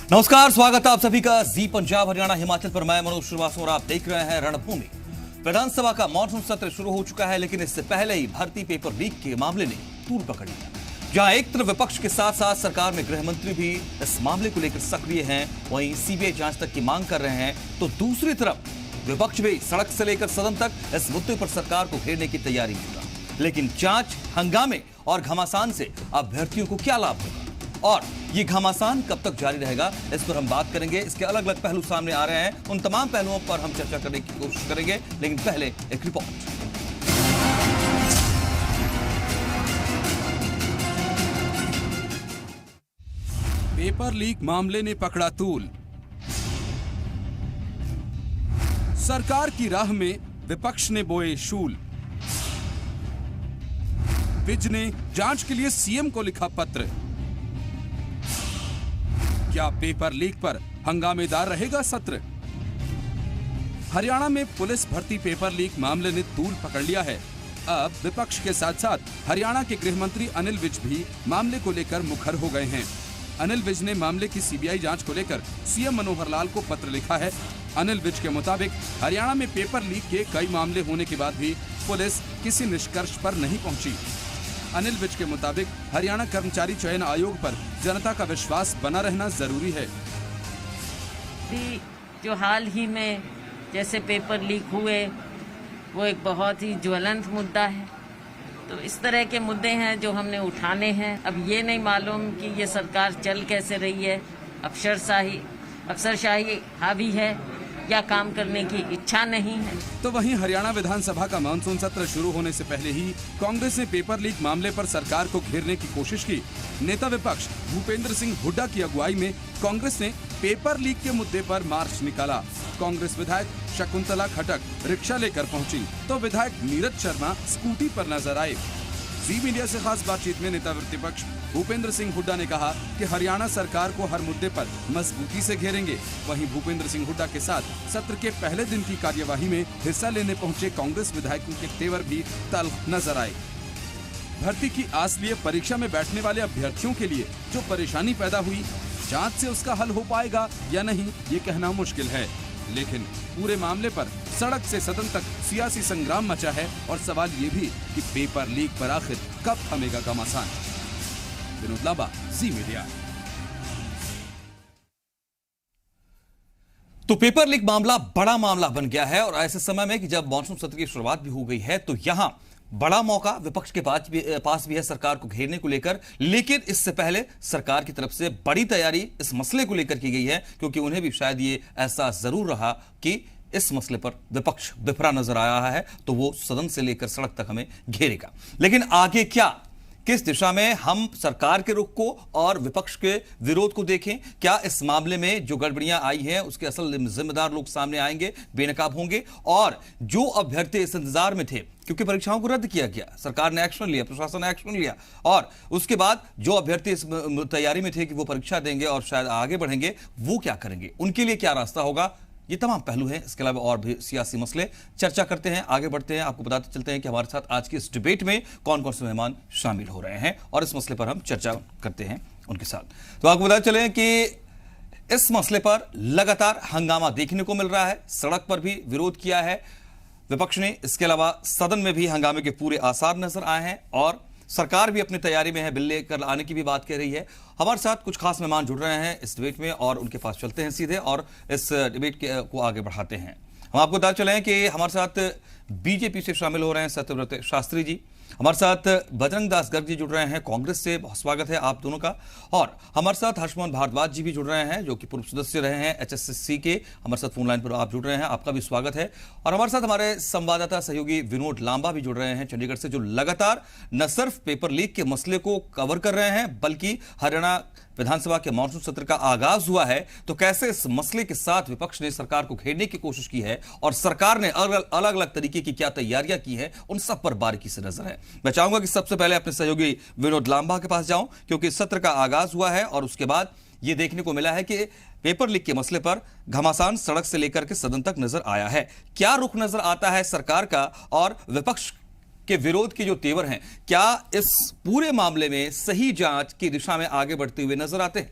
नमस्कार, स्वागत है आप सभी का जी पंजाब हरियाणा हिमाचल पर। मैं मनोज श्रीवास्तव और आप देख रहे हैं रणभूमि। विधानसभा का मॉनसून सत्र शुरू हो चुका है, लेकिन इससे पहले ही भर्ती पेपर लीक के मामले ने तूल पकड़ लिया। जहां एक तरफ विपक्ष के साथ साथ सरकार में गृह मंत्री भी इस मामले को लेकर सक्रिय हैं, वहीं सीबीआई जांच तक की मांग कर रहे हैं, तो दूसरी तरफ विपक्ष भी सड़क से लेकर सदन तक इस मुद्दे पर सरकार को घेरने की तैयारी में होगा। लेकिन जांच, हंगामे और घमासान से अभ्यर्थियों को क्या लाभ होगा और ये घमासान कब तक जारी रहेगा, इस पर हम बात करेंगे। इसके अलग अलग पहलू सामने आ रहे हैं, उन तमाम पहलुओं पर हम चर्चा करने की कोशिश करेंगे, लेकिन पहले एक रिपोर्ट। पेपर लीक मामले ने पकड़ा तूल। सरकार की राह में विपक्ष ने बोए शूल। विज ने जांच के लिए सीएम को लिखा पत्र। क्या पेपर लीक पर हंगामेदार रहेगा सत्र? हरियाणा में पुलिस भर्ती पेपर लीक मामले ने तूल पकड़ लिया है। अब विपक्ष के साथ साथ हरियाणा के गृह मंत्री अनिल विज भी मामले को लेकर मुखर हो गए हैं। अनिल विज ने मामले की सीबीआई जांच को लेकर सीएम मनोहर लाल को पत्र लिखा है। अनिल विज के मुताबिक हरियाणा में पेपर लीक के कई मामले होने के बाद भी पुलिस किसी निष्कर्ष पर नहीं पहुंची। अनिल विज के मुताबिक हरियाणा कर्मचारी चयन आयोग पर जनता का विश्वास बना रहना जरूरी है। जो हाल ही में जैसे पेपर लीक हुए, वो एक बहुत ही ज्वलंत मुद्दा है। तो इस तरह के मुद्दे हैं जो हमने उठाने हैं। अब ये नहीं मालूम कि ये सरकार चल कैसे रही है, अफसरशाही हावी है या काम करने की इच्छा नहीं है। तो वहीं हरियाणा विधानसभा का मानसून सत्र शुरू होने से पहले ही कांग्रेस ने पेपर लीक मामले पर सरकार को घेरने की कोशिश की। नेता विपक्ष भूपेंद्र सिंह हुड्डा की अगुवाई में कांग्रेस ने पेपर लीक के मुद्दे पर मार्च निकाला। कांग्रेस विधायक शकुंतला खटक रिक्शा लेकर पहुंची, तो विधायक नीरज शर्मा स्कूटी पर नजर आए। जी मीडिया से खास बातचीत में नेता प्रतिपक्ष भूपेंद्र सिंह हुड्डा ने कहा कि हरियाणा सरकार को हर मुद्दे पर मजबूती से घेरेंगे। वहीं भूपेंद्र सिंह हुड्डा के साथ सत्र के पहले दिन की कार्यवाही में हिस्सा लेने पहुंचे कांग्रेस विधायकों के तेवर भी तल्ख नजर आए। भर्ती की आस लिए परीक्षा में बैठने वाले अभ्यर्थियों के लिए जो परेशानी पैदा हुई, जांच से उसका हल हो पाएगा या नहीं, ये कहना मुश्किल है। लेकिन पूरे मामले पर सड़क से सदन तक सियासी संग्राम मचा है और सवाल ये भी कि पेपर लीक पर आखिर कब थमेगा घमासान। विनोद लांबा, जी मीडिया। तो पेपर लीक मामला बड़ा मामला बन गया है और ऐसे समय में कि जब मॉनसून सत्र की शुरुआत भी हो गई है, तो यहां बड़ा मौका विपक्ष के पास भी है सरकार को घेरने को लेकर। लेकिन इससे पहले सरकार की तरफ से बड़ी तैयारी इस मसले को लेकर की गई है, क्योंकि उन्हें भी शायद ये ऐसा जरूर रहा कि इस मसले पर विपक्ष बिफरा नजर आया है, तो वो सदन से लेकर सड़क तक हमें घेरेगा। लेकिन आगे क्या, किस दिशा में हम सरकार के रुख को और विपक्ष के विरोध को देखें? क्या इस मामले में जो गड़बड़ियां आई हैं उसके असल जिम्मेदार लोग सामने आएंगे, बेनकाब होंगे? और जो अभ्यर्थी इस इंतजार में थे, क्योंकि परीक्षाओं को रद्द किया गया, सरकार ने एक्शन लिया, प्रशासन ने एक्शन लिया, और उसके बाद जो अभ्यर्थी इस तैयारी में थे कि वो परीक्षा देंगे और शायद आगे बढ़ेंगे, वो क्या करेंगे, उनके लिए क्या रास्ता होगा? ये तमाम पहलू हैं। इसके अलावा और भी सियासी मसले चर्चा करते हैं, आगे बढ़ते हैं। आपको बताते चलते हैं कि हमारे साथ आज की इस डिबेट में कौन कौन से मेहमान शामिल हो रहे हैं और इस मसले पर हम चर्चा करते हैं उनके साथ। तो आपको बताते चलें कि इस मसले पर लगातार हंगामा देखने को मिल रहा है। सड़क पर भी विरोध किया है विपक्ष ने, इसके अलावा सदन में भी हंगामे के पूरे आसार नजर आए हैं और सरकार भी अपनी तैयारी में है, बिल लेकर आने की भी बात कह रही है। हमारे साथ कुछ खास मेहमान जुड़ रहे हैं इस डिबेट में और उनके पास चलते हैं सीधे और इस डिबेट को आगे बढ़ाते हैं। हम आपको बता चलें कि हमारे साथ बीजेपी से शामिल हो रहे हैं सत्यव्रत शास्त्री जी, हमारे साथ बजरंग दास गर्ग जी जुड़ रहे हैं कांग्रेस से, बहुत स्वागत है आप दोनों का। और हमारे साथ हर्षमोहन भारद्वाज जी भी जुड़ रहे हैं, जो कि पूर्व सदस्य रहे हैं एचएसएससी के। हमारे साथ फोन लाइन पर आप जुड़ रहे हैं, आपका भी स्वागत है। और हमारे साथ हमारे संवाददाता सहयोगी विनोद लांबा भी जुड़ रहे हैं चंडीगढ़ से, जो लगातार न सिर्फ पेपर लीक के मसले को कवर कर रहे हैं, बल्कि हरियाणा विधानसभा के मॉनसून सत्र का आगाज हुआ है तो कैसे इस मसले के साथ विपक्ष ने सरकार को घेरने की कोशिश की है और सरकार ने अलग अलग तरीके की क्या तैयारियां की है, उन सब पर बारीकी से नजर है। मैं चाहूंगा कि सबसे पहले अपने सहयोगी विनोद लांबा के पास जाऊं, क्योंकि सत्र का आगाज हुआ है और उसके बाद यह देखने को मिला है कि पेपर लीक के मसले पर घमासान सड़क से लेकर के सदन तक नजर आया है। क्या रुख नजर आता है सरकार का और विपक्ष के विरोध के जो तेवर हैं, क्या इस पूरे मामले में सही जांच की दिशा में आगे बढ़ते हुए नजर आते हैं?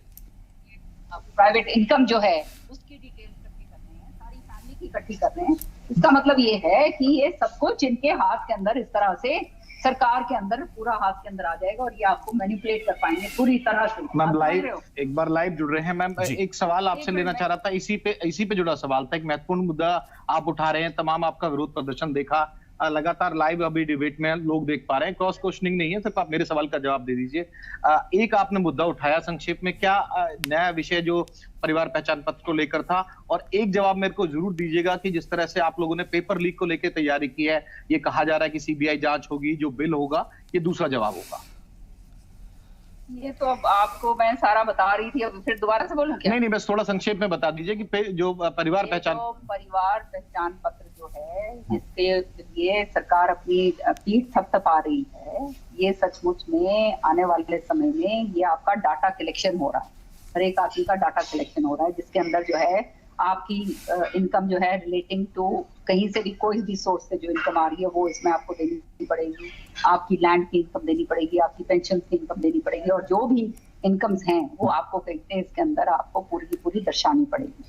प्राइवेट इनकम जो है उसकी डिटेल्स इकट्ठी कर रहे हैं, सारी फैमिली की इकट्ठी कर रहे हैं। इसका मतलब ये है कि ये सब कुछ इनके हाथ के अंदर, इस तरह से सरकार के अंदर पूरा हाथ के अंदर आ जाएगा और ये आपको मैनिपुलेट कर पाएंगे पूरी तरह से। मैम लाइव एक बार लाइव जुड़ रहे हैं मैम, एक सवाल आपसे लेना चाह रहा था, इसी पे जुड़ा सवाल था। एक महत्वपूर्ण मुद्दा आप उठा रहे हैं, तमाम आपका विरोध प्रदर्शन देखा लगातार लाइव अभी डिबेट में लोग देख पा रहे हैं, क्रॉस क्वेश्चनिंग नहीं है, सिर्फ आप मेरे सवाल का जवाब दे दीजिए। एक आपने मुद्दा उठाया संक्षेप में, क्या नया विषय जो परिवार पहचान पत्र को लेकर था, और एक जवाब मेरे को जरूर दीजिएगा कि जिस तरह से आप लोगों ने पेपर लीक को लेकर तैयारी की है, ये कहा जा रहा है कि सीबीआई जांच होगी, जो बिल होगा ये दूसरा जवाब होगा। ये तो अब आपको मैं सारा बता रही थी, अब फिर दोबारा से बोलूं क्या? नहीं, बस थोड़ा संक्षेप में बता दीजिए कि जो परिवार पहचान पत्र जो है, जिसके लिए सरकार अपनी पीठ थपथपा रही है, ये सचमुच में आने वाले समय में ये आपका डाटा कलेक्शन हो रहा है, हर एक आदमी का डाटा कलेक्शन हो रहा है, जिसके अंदर जो है आपकी इनकम जो है रिलेटिंग टू कहीं से भी कोई भी सोर्स से जो इनकम आ रही है वो इसमें आपको देनी पड़ेगी, आपकी लैंड की इनकम देनी पड़ेगी, आपकी पेंशन की इनकम देनी पड़ेगी, और जो भी इनकम्स हैं वो आपको कहते हैं इसके अंदर आपको पूरी की पूरी दर्शानी पड़ेगी।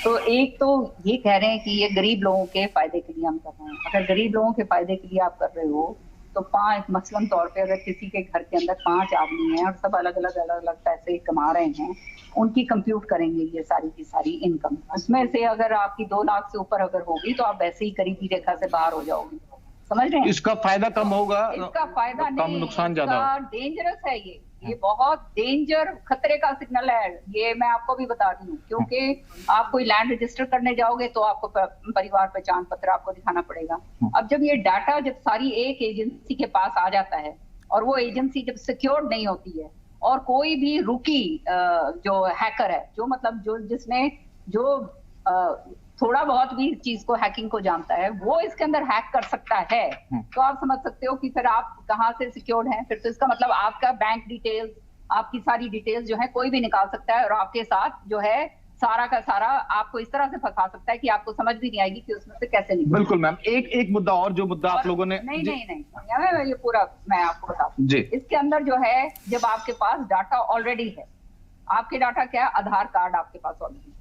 तो एक तो ये कह रहे हैं कि ये गरीब लोगों के फायदे के लिए हम कर रहे हैं। अगर गरीब लोगों के फायदे के लिए आप कर रहे हो तो मसलन तौर पे अगर किसी के घर के अंदर 5 आदमी हैं और सब अलग अलग पैसे कमा रहे हैं, उनकी कंप्यूट करेंगे ये सारी की सारी इनकम, उसमें से अगर आपकी 2 लाख से ऊपर अगर होगी तो आप वैसे ही गरीबी रेखा से बाहर हो जाओगे। समझ रहे हैं? इसका फायदा कम होगा, इसका फायदा कम नहीं, नुकसान ज्यादा, डेंजरस है ये बहुत डेंजर खतरे का सिग्नल है, ये मैं आपको भी बता रही हूँ। क्योंकि आप कोई लैंड रजिस्टर करने जाओगे तो आपको परिवार पहचान पत्र आपको दिखाना पड़ेगा। अब जब ये डाटा जब सारी एक एजेंसी के पास आ जाता है और वो एजेंसी जब सिक्योर्ड नहीं होती है, और कोई भी रुकी जो हैकर है, जो मतलब जिसने थोड़ा बहुत भी चीज को हैकिंग को जानता है, वो इसके अंदर हैक कर सकता है, तो आप समझ सकते हो कि फिर आप कहाँ से सिक्योर्ड हैं। फिर तो इसका मतलब आपका बैंक डिटेल्स, आपकी सारी डिटेल्स जो है कोई भी निकाल सकता है, और आपके साथ जो है सारा का सारा आपको इस तरह से फंसा सकता है कि आपको समझ भी नहीं आएगी कि उसमें से कैसे निकले। बिल्कुल मैम, एक मुद्दा और जो मुद्दा आप लोगों ने नहीं, ये पूरा मैं आपको बताती हूँ। इसके अंदर जो है, जब आपके पास डाटा ऑलरेडी है, आपके डाटा क्या है, आधार कार्ड आपके पास ऑलरेडी है,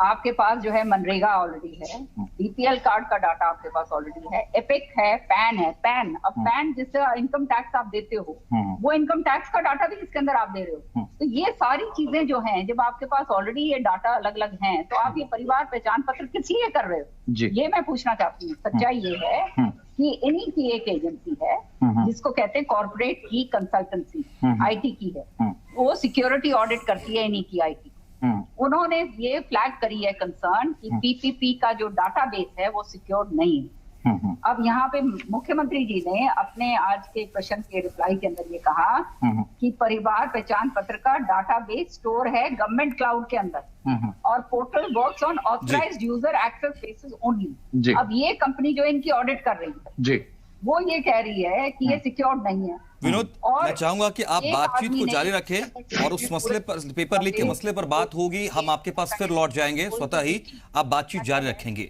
आपके पास जो है मनरेगा ऑलरेडी है, बीपीएल कार्ड का डाटा आपके पास ऑलरेडी है, एपिक है, पैन है, पैन, अब पैन जिससे इनकम टैक्स आप देते हो, वो इनकम टैक्स का डाटा भी इसके अंदर आप दे रहे हो। तो ये सारी चीजें जो हैं, जब आपके पास ऑलरेडी ये डाटा अलग अलग हैं, तो आप ये परिवार पहचान पत्र किस लिए कर रहे हो, ये मैं पूछना चाहती हूँ। सच्चाई ये है कि इन्हीं की एक एजेंसी है जिसको कहते हैं कॉर्पोरेट की कंसल्टेंसी, आईटी की है, वो सिक्योरिटी ऑडिट करती है इन्हीं की आईटी। उन्होंने ये फ्लैग करी है कंसर्न कि पीपीपी का जो डाटाबेस है वो सिक्योर नहीं है। अब यहाँ पे मुख्यमंत्री जी ने अपने आज के प्रश्न के रिप्लाई के अंदर ये कहा कि परिवार पहचान पत्र का डाटाबेस स्टोर है गवर्नमेंट क्लाउड के अंदर, और portal works on authorised user access basis only. अब ये कंपनी जो इनकी ऑडिट कर रही है वो ये कह रही है कि ये सिक्योर्ड नहीं है। विनोद, मैं चाहूंगा कि आप बातचीत को जारी रखें और उस मसले पर, पेपर लीक के मसले पर बात होगी, हम आपके पास फिर लौट जाएंगे, स्वतः ही आप बातचीत जारी रखेंगे।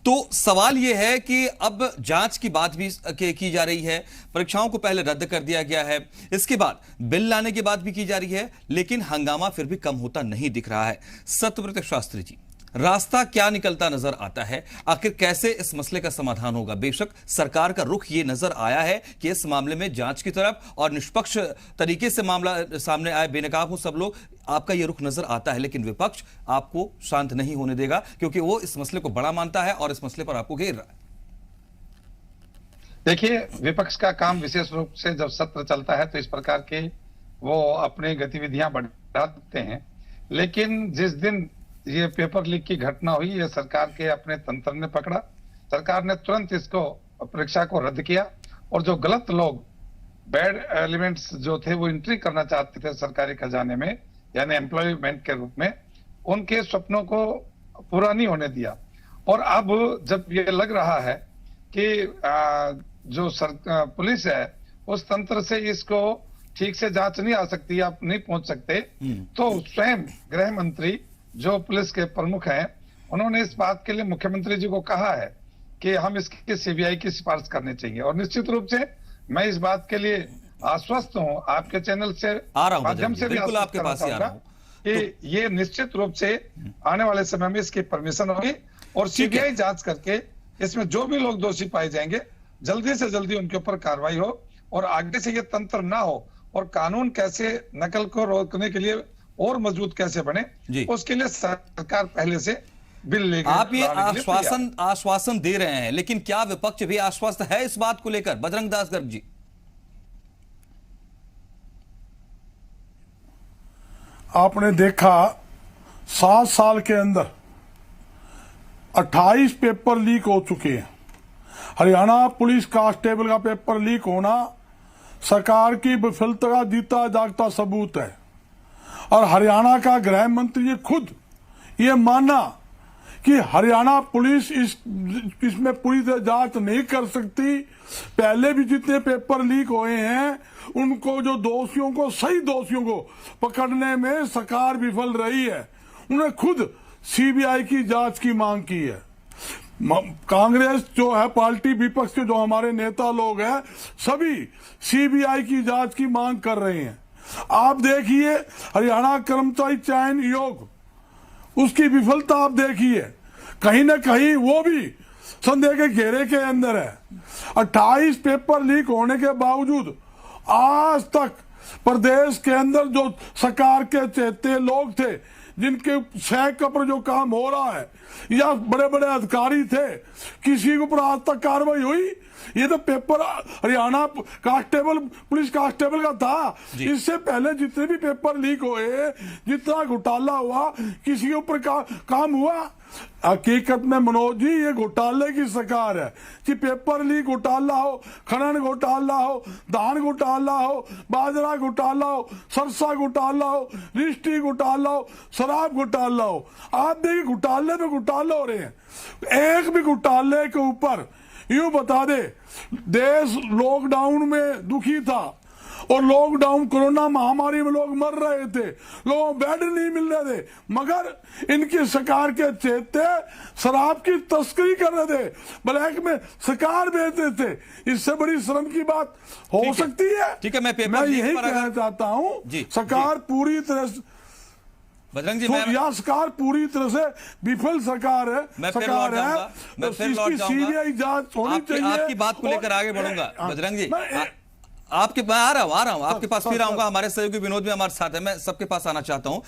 तो सवाल यह है कि अब जांच की बात भी की जा रही है, परीक्षाओं को पहले रद्द कर दिया गया है, इसके बाद बिल लाने की बात भी की जा रही है, लेकिन हंगामा फिर भी कम होता नहीं दिख रहा है। सत्यव्रत शास्त्री जी, रास्ता क्या निकलता नजर आता है? आखिर कैसे इस मसले का समाधान होगा? बेशक सरकार का रुख ये नजर आया है कि इस मामले में जांच की तरफ और निष्पक्ष तरीके से मामला सामने आए, बेनकाब हो सब लोग, आपका ये रुख नजर आता है, लेकिन विपक्ष आपको शांत नहीं होने देगा क्योंकि वो इस मसले को बड़ा मानता है और इस मसले पर आपको घेर रहा है। देखिए, विपक्ष का काम विशेष रूप से जब सत्र चलता है तो इस प्रकार के वो अपनी गतिविधियां बढ़ा देते हैं, लेकिन जिस दिन ये पेपर लीक की घटना हुई, ये सरकार के अपने तंत्र ने पकड़ा, सरकार ने तुरंत इसको परीक्षा को रद्द किया, और जो गलत लोग, बैड एलिमेंट्स जो थे वो एंट्री करना चाहते थे सरकारी खजाने में, यानी एम्प्लॉयमेंट के रूप में, उनके सपनों को पूरा नहीं होने दिया। और अब जब ये लग रहा है कि जो पुलिस है उस तंत्र से इसको ठीक से जांच नहीं आ सकती, आप नहीं पहुंच सकते, तो स्वयं गृह मंत्री जो पुलिस के प्रमुख हैं, उन्होंने इस बात के लिए मुख्यमंत्री जी को कहा है कि हम इसकी सीबीआई की सिफारिश करनी चाहिए। और निश्चित रूप से मैं इस बात के लिए आश्वस्त हूं, आपके चैनल से माध्यम से भी बिल्कुल आपके पास ही आ रहा हूं। कि ये निश्चित रूप से आने वाले समय में इसकी परमिशन होगी और सीबीआई जांच करके इसमें जो भी लोग दोषी पाए जाएंगे जल्दी से जल्दी उनके ऊपर कार्रवाई हो और आगे से ये तंत्र ना हो और कानून कैसे नकल को रोकने के लिए और मजबूत कैसे बने उसके लिए सरकार पहले से बिल लेकर आप ये आश्वासन दे रहे हैं, लेकिन क्या विपक्ष भी आश्वस्त है इस बात को लेकर? बजरंग दास गर्ग जी, आपने देखा 7 साल के अंदर 28 पेपर लीक हो चुके हैं। हरियाणा पुलिस कांस्टेबल का पेपर लीक होना सरकार की विफलता का जीता जागता सबूत है। और हरियाणा का गृह मंत्री ने खुद ये माना कि हरियाणा पुलिस इसमें पूरी तरह जांच नहीं कर सकती। पहले भी जितने पेपर लीक हुए हैं उनको जो दोषियों को, सही दोषियों को पकड़ने में सरकार विफल रही है। उन्होंने खुद सीबीआई की जांच की मांग की है। कांग्रेस जो है पार्टी, विपक्ष के जो हमारे नेता लोग हैं, सभी सीबीआई की जांच की मांग कर रहे हैं। आप देखिए हरियाणा कर्मचारी चयन आयोग, उसकी विफलता आप देखिए, कहीं ना कहीं वो भी संदेह के घेरे के अंदर है। 28 पेपर लीक होने के बावजूद आज तक प्रदेश के अंदर जो सरकार के चहेते लोग थे, जिनके सैक पर जो काम हो रहा है, या बड़े बड़े अधिकारी थे, किसी के ऊपर आज तक कार्रवाई हुई? ये तो paper Haryana constable, police constable का था। इससे पहले जितने भी पेपर लीक हुए, जितना घोटाला हुआ, किसी के ऊपर काम हुआ? हकीकत में मनोज जी ये घोटाले की सरकार है कि पेपर लीक घोटाला हो, खनन घोटाला हो, धान घोटाला हो, बाजरा घोटाला हो, सरसा घोटाला हो, रिश्ती घोटाला हो, शराब घोटाला हो। आप देखिए घोटाले पे घोटाले हो रहे हैं। एक भी घोटाले के ऊपर यूं बता दे, देश लॉकडाउन में दुखी था और लॉकडाउन कोरोना महामारी में लोग मर रहे थे, लोगों को बेड नहीं मिल रहे थे, मगर इनकी सरकार के चेते शराब की तस्करी कर रहे थे, ब्लैक में सरकार बेचते थे। इससे बड़ी शर्म की बात हो सकती है? ठीक है, मैं यही कहना चाहता हूँ, सरकार पूरी तरह से, बजरंग जी, यह सरकार पूरी तरह से विफल सरकार है। मैं फिर लौट जाऊंगा, मैं फिर लौट जाऊंगा, सीबीआई जांच होनी चाहिए। आपकी बात को लेकर आगे बढ़ूंगा बजरंग जी। आपके मैं आ रहा हूं आपके पास फिर आऊंगा। हमारे सहयोगी विनोद भी हमारे साथ है, मैं सबके पास आना चाहता हूं।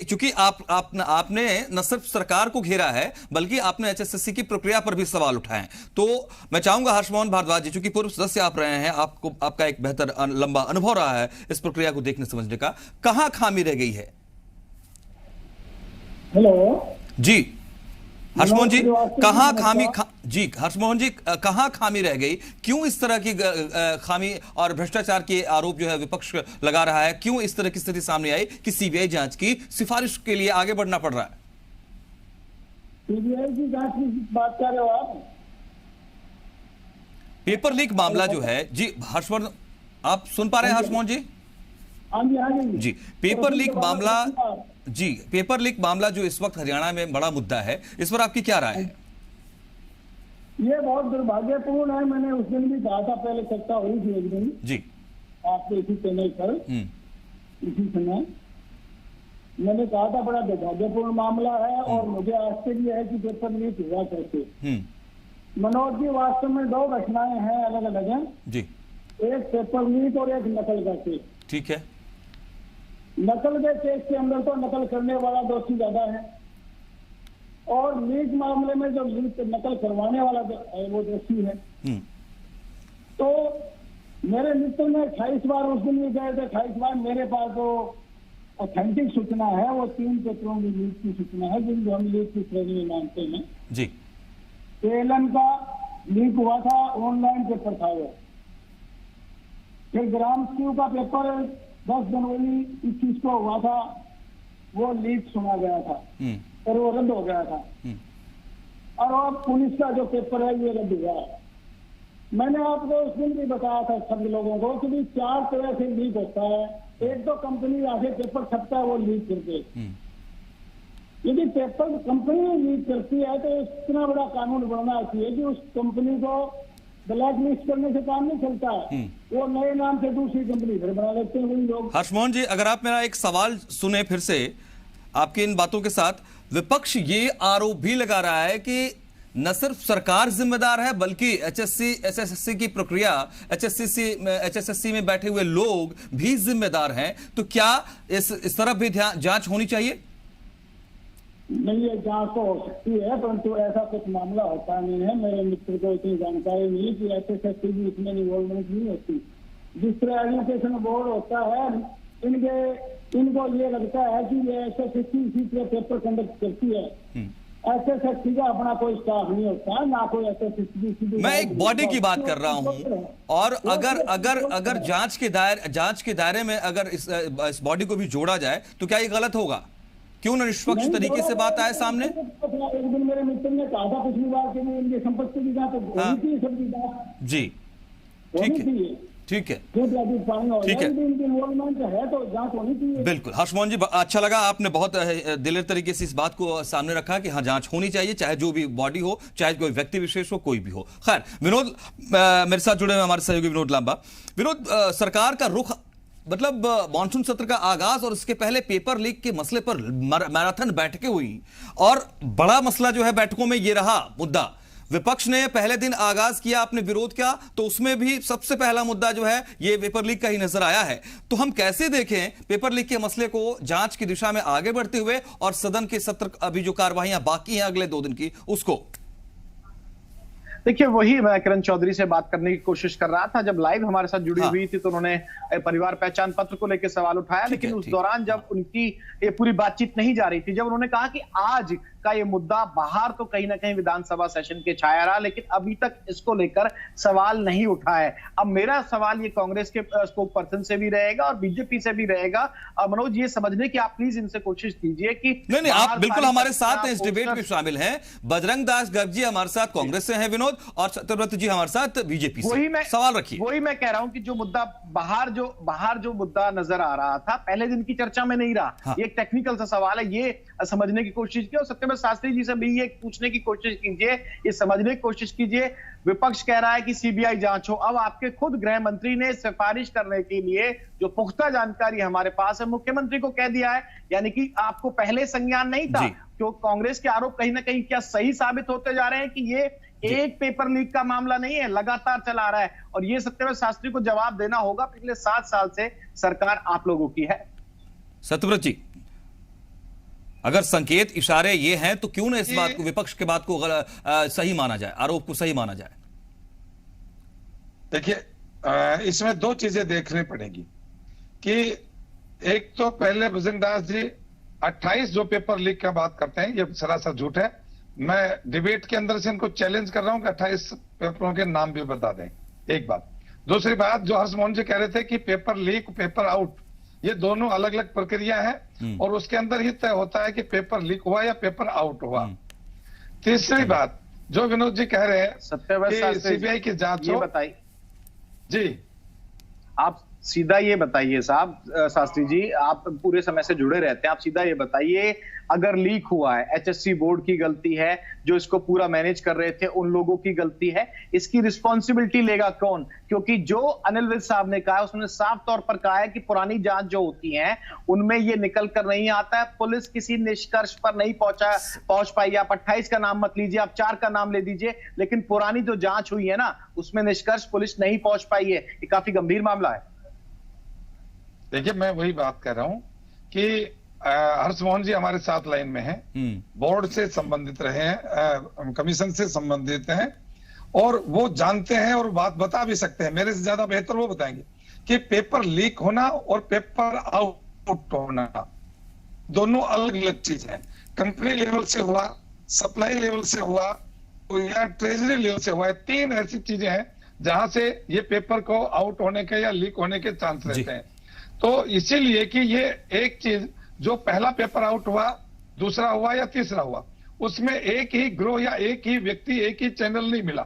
चूंकि आपने न सिर्फ सरकार को घेरा है बल्कि आपने एचएसएससी की प्रक्रिया पर भी सवाल उठाए, तो मैं चाहूंगा हर्षमोहन भारद्वाज जी, चूंकि पूर्व सदस्य आप रहे हैं, आपका एक बेहतर लंबा अनुभव रहा है इस प्रक्रिया को देखने समझने का, कहां खामी रह गई है? हेलो जी हर्षमोहन जी, कहां खामी जी हर्षमोहन जी, कहां खामी रह गई? क्यों इस तरह की खामी और भ्रष्टाचार के आरोप जो है विपक्ष लगा रहा है? क्यों इस तरह की स्थिति सामने आई कि सीबीआई जांच की सिफारिश के लिए आगे बढ़ना पड़ रहा है? सीबीआई की जांच की बात कर रहे हो आप? पेपर लीक मामला जो है जी, हर्षवर्धन आप सुन पा रहे हैं हर्षमोहन जी? हाँ जी जी, पेपर लीक मामला जी, पेपर लीक मामला जो इस वक्त हरियाणा में बड़ा मुद्दा है, इस पर आपकी क्या राय है? ये बहुत दुर्भाग्यपूर्ण है। मैंने उस दिन भी कहा था, पहले चर्चा हुई थी एक दिन जी आपके इसी चैनल पर, इसी समय मैंने कहा था बड़ा दुर्भाग्यपूर्ण मामला है और मुझे आश्चर्य है कि पेपर लीक हुआ करके। मनोज जी, वास्तव में 2 घटनाएं हैं अलग अलग हैं जी, एक पेपर लीक और एक नकल का केस। ठीक है, नकल के केस के अंदर तो नकल करने वाला दोषी ज्यादा है और लीक मामले में जो लीक नकल करवाने वाला वो दोषी है। तो मेरे मित्र ने 28 बार उस दिन भी गए थे, 28 बार मेरे पास जो ऑथेंटिक सूचना है वो 3 पेपरों की लीक की सूचना है, जिनको हम लीक की श्रेणी में मानते हैं जी। केएलएन का लीक हुआ था, ऑनलाइन पेपर था वो। फिर ग्राम स्कूल का पेपर 10 जनवरी 21 को हुआ था, वो लीक सुना गया था और वो रद्द हो गया था। और अब पुलिस का जो पेपर है ये रद्द हुआ है। मैंने आपको उस दिन भी बताया था सभी लोगों को कि 4 तरह से लीक होता है। एक तो कंपनी आगे पेपर छपता है वो लीक करके, यदि पेपर कंपनी लीक करती है तो इतना बड़ा कानून बनना चाहिए कि उस कंपनी को ब्लैक लिस्ट करने से काम नहीं चलता है। वो नए नाम से दूसरी कंपनी फिर बना लेते हैं वही लोग। हर्षमोहन जी, अगर आप मेरा एक सवाल सुने फिर से आपकी इन बातों के साथ, विपक्ष ये आरोप भी लगा रहा है कि न सिर्फ सरकार जिम्मेदार है बल्कि एचएसएससी की प्रक्रिया, एचएसएससी में बैठे हुए लोग भी जिम्मेदार हैं। तो क्या इस तरफ भी जांच होनी चाहिए? नहीं, ये जांच तो हो सकती है, परंतु ऐसा कुछ मामला होता नहीं है। मेरे मित्र को इतनी जानकारी नहीं कि एचएसएससी भी इसमें इन्वॉल्वमेंट नहीं होती। जिस तरह एजुकेशन बोर्ड होता है, इनको ये लगता है कि ये एचएसएससी इसी तरह पेपर कंडक्ट करती है। एचएसएससी का अपना कोई स्टाफ नहीं होता है, ना कोई एचएसएससी। मैं एक बॉडी की बात कर रहा हूं, और अगर जांच के दायरे में अगर इस बॉडी को भी जोड़ा जाए तो क्या ये गलत होगा? क्यों ना निष्पक्ष तरीके से बात आए सामने? एक दिन मेरे मित्र ने कहा था पिछली बार कि इनकी संपत्ति की जांच होनी चाहिए, सबकी जांच। जी, ठीक है, ठीक है, ठीक है, है तो जांच होनी चाहिए। बिल्कुल हर्षमोहन जी, अच्छा लगा, आपने बहुत दिलेर तरीके से इस बात को सामने रखा कि हाँ, जांच होनी चाहिए, चाहे जो भी बॉडी हो, चाहे कोई व्यक्ति विशेष हो, कोई भी हो। खैर, विनोद मेरे साथ जुड़े हुए हमारे सहयोगी विनोद लांबा। विनोद, सरकार का रुख, मतलब मॉनसून सत्र का आगाज और इसके पहले पेपर लीक के मसले पर मैराथन बैठकें हुई, और बड़ा मसला जो है बैठकों में ये रहा मुद्दा। विपक्ष ने पहले दिन आगाज किया अपने विरोध का, तो उसमें भी सबसे पहला मुद्दा जो है ये पेपर लीक का ही नजर आया है। तो हम कैसे देखें पेपर लीक के मसले को जांच की दिशा में आगे बढ़ते हुए, और सदन के सत्र अभी जो कार्यवाहियां बाकी हैं अगले 2 दिन की, उसको? देखिए, वही मैं किरण चौधरी से बात करने की कोशिश कर रहा था। जब लाइव हमारे साथ जुड़ी हुई थी तो उन्होंने परिवार पहचान पत्र को लेकर सवाल उठाया, लेकिन उस दौरान जब उनकी ये पूरी बातचीत नहीं जा रही थी, जब उन्होंने कहा कि आज का ये मुद्दा बाहर तो कहीं ना कहीं विधानसभा सेशन के छाया रहा, लेकिन अभी तक इसको लेकर सवाल नहीं उठा है। अब मेरा सवाल ये कांग्रेस के स्पोक पर्सन से भी रहेगा और बीजेपी से भी रहेगा। मनोज, ये समझने की आप प्लीज इनसे कोशिश कीजिए कि नहीं, आप बिल्कुल हमारे साथ इस डिबेट में शामिल हैं। बजरंग दास गर्ग जी हमारे साथ कांग्रेस से हैं विनोद, और सत्यव्रत जी हमारे साथ बीजेपी से। सवाल रखिए। वही मैं कह रहा हूं कि जो मुद्दा बाहर जो मुद्दा नजर आ रहा था, पहले दिन की चर्चा में नहीं रहा। हाँ। ये एक टेक्निकल सा सवाल है, ये समझने की कोशिश की, और सत्यव्रत शास्त्री जी से भी ये पूछने की कोशिश कीजिए, ये समझने की कोशिश कीजिए। विपक्ष कह रहा है कि सीबीआई जांच हो। अब आपके खुद गृह मंत्री ने सिफारिश करने के लिए जो पुख्ता जानकारी हमारे पास है, मुख्यमंत्री को कह दिया है, यानी कि आपको पहले संज्ञान नहीं था। क्यों कांग्रेस के आरोप कहीं ना कहीं क्या सही साबित होते जा रहे हैं कि ये एक पेपर लीक का मामला नहीं है, लगातार चला रहा है, और ये सत्यव्रत शास्त्री को जवाब देना होगा। पिछले 7 साल से सरकार आप लोगों की है। सत्यव्रत जी, अगर संकेत इशारे ये हैं तो क्यों ना इस बात को, विपक्ष के बात को सही माना जाए, आरोप को सही माना जाए? देखिए, इसमें 2 चीजें देखनी पड़ेगी कि एक तो पहले बजरंग दास जी 28 जो पेपर लीक का बात करते हैं, ये सरासर झूठ है। मैं डिबेट के अंदर से इनको चैलेंज कर रहा हूं कि 28 पेपरों के नाम भी बता दें, एक बात। दूसरी बात, जो हर्षमोहन जी कह रहे थे कि पेपर लीक, पेपर आउट, ये दोनों अलग अलग प्रक्रिया है, और उसके अंदर ही तय होता है कि पेपर लीक हुआ या पेपर आउट हुआ। तीसरी बात, जो विनोद जी कह रहे हैं कि सीबीआई की जांच हो, बताइए जी, आप सीधा ये बताइए साहब, शास्त्री जी, आप पूरे समय से जुड़े रहते हैं, आप सीधा ये बताइए, अगर लीक हुआ है, एचएससी बोर्ड की गलती है, जो इसको पूरा मैनेज कर रहे थे उन लोगों की गलती है, इसकी रिस्पॉन्सिबिलिटी लेगा कौन? क्योंकि जो अनिल विज साहब ने कहा, उसने साफ तौर पर कहा है कि पुरानी जांच जो होती है उनमें ये निकल कर नहीं आता है, पुलिस किसी निष्कर्ष पर नहीं पहुंच पाई। आप 28 का नाम मत लीजिए, आप 4 का नाम ले दीजिए, लेकिन पुरानी जो जांच हुई है ना, उसमें निष्कर्ष पुलिस नहीं पहुंच पाई है। ये काफी गंभीर मामला है। देखिए, मैं वही बात कर रहा हूं कि हर्षमोहन जी हमारे साथ लाइन में हैं, बोर्ड से संबंधित रहे हैं, कमीशन से संबंधित हैं, और वो जानते हैं और बात बता भी सकते हैं, मेरे से ज्यादा बेहतर वो बताएंगे कि पेपर लीक होना और पेपर आउट होना दोनों अलग अलग चीज है। कंपनी लेवल से हुआ, सप्लाई लेवल से हुआ, या ट्रेजरी लेवल से हुआ है। 3 ऐसी चीजें हैं जहां से ये पेपर को आउट होने के या लीक होने के चांस रहते हैं। तो इसीलिए कि ये एक चीज, जो पहला पेपर आउट हुआ, दूसरा हुआ या तीसरा हुआ, उसमें एक ही ग्रोह या एक ही व्यक्ति, एक ही चैनल नहीं मिला,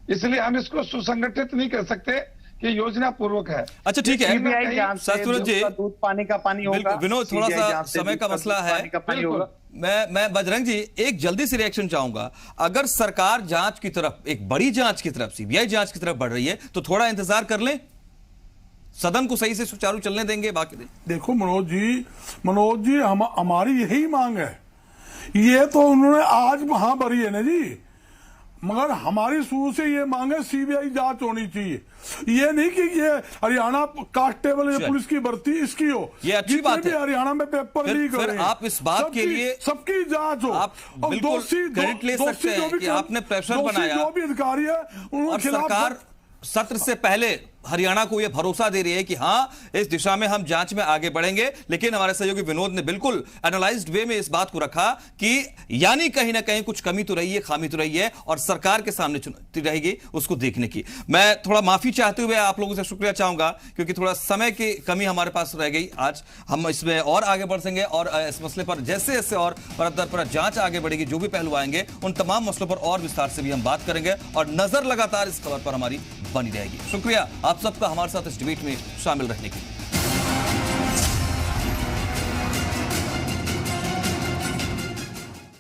इसलिए हम इसको सुसंगठित नहीं कर सकते कि योजना पूर्वक है। अच्छा ठीक है, सीबीआई जांच से सूरज जी, दूध पानी का पानी होगा। विनोद, थोड़ा सा समय का मसला है। बिल्कुल, मैं बजरंग जी एक जल्दी से रिएक्शन चाहूंगा। अगर सरकार जांच की तरफ, एक बड़ी जांच की तरफ, सीबीआई जांच की तरफ बढ़ रही है, तो थोड़ा इंतजार कर लें, सदन को सही से सुचारू चलने देंगे। बाकी देखो मनोज जी, हमारी यही मांग है। ये तो उन्होंने आज वहां भरी है ना जी, मगर हमारी शुरू से ये मांग है सीबीआई जांच होनी चाहिए। ये नहीं कि ये हरियाणा कांस्टेबल पुलिस की भर्ती इसकी हो, ये अच्छी बात है। हरियाणा में पेपर लीक हो रहे हैं, आप इस बात के लिए सबकी जांच हो। आप बिल्कुल क्रेडिट ले सकते हैं कि आपने प्रेशर बनाया, जो भी अधिकारी है और सरकार सत्र से पहले हरियाणा को यह भरोसा दे रही है कि हां इस दिशा में हम जांच में आगे बढ़ेंगे। लेकिन हमारे सहयोगी विनोद ने बिल्कुल एनालाइज्ड वे में इस बात को रखा कि यानी कहीं ना कहीं कुछ कमी तो रही है, खामी तो रही है, और सरकार के सामने चुनौती रहेगी उसको देखने की। मैं थोड़ा माफी चाहते हुए आप लोगों से शुक्रिया चाहूंगा, क्योंकि थोड़ा समय की कमी हमारे पास रह गई। आज हम इसमें और आगे बढ़ सकेंगे और इस मसले पर जैसे जैसे और परत दर परत जांच आगे बढ़ेगी, जो भी पहलू आएंगे उन तमाम मसलों पर और विस्तार से भी हम बात करेंगे, और नजर लगातार इस खबर पर हमारी बनी रहेगी। शुक्रिया आप सबका हमारे साथ इस डिबेट में शामिल रहने के लिए।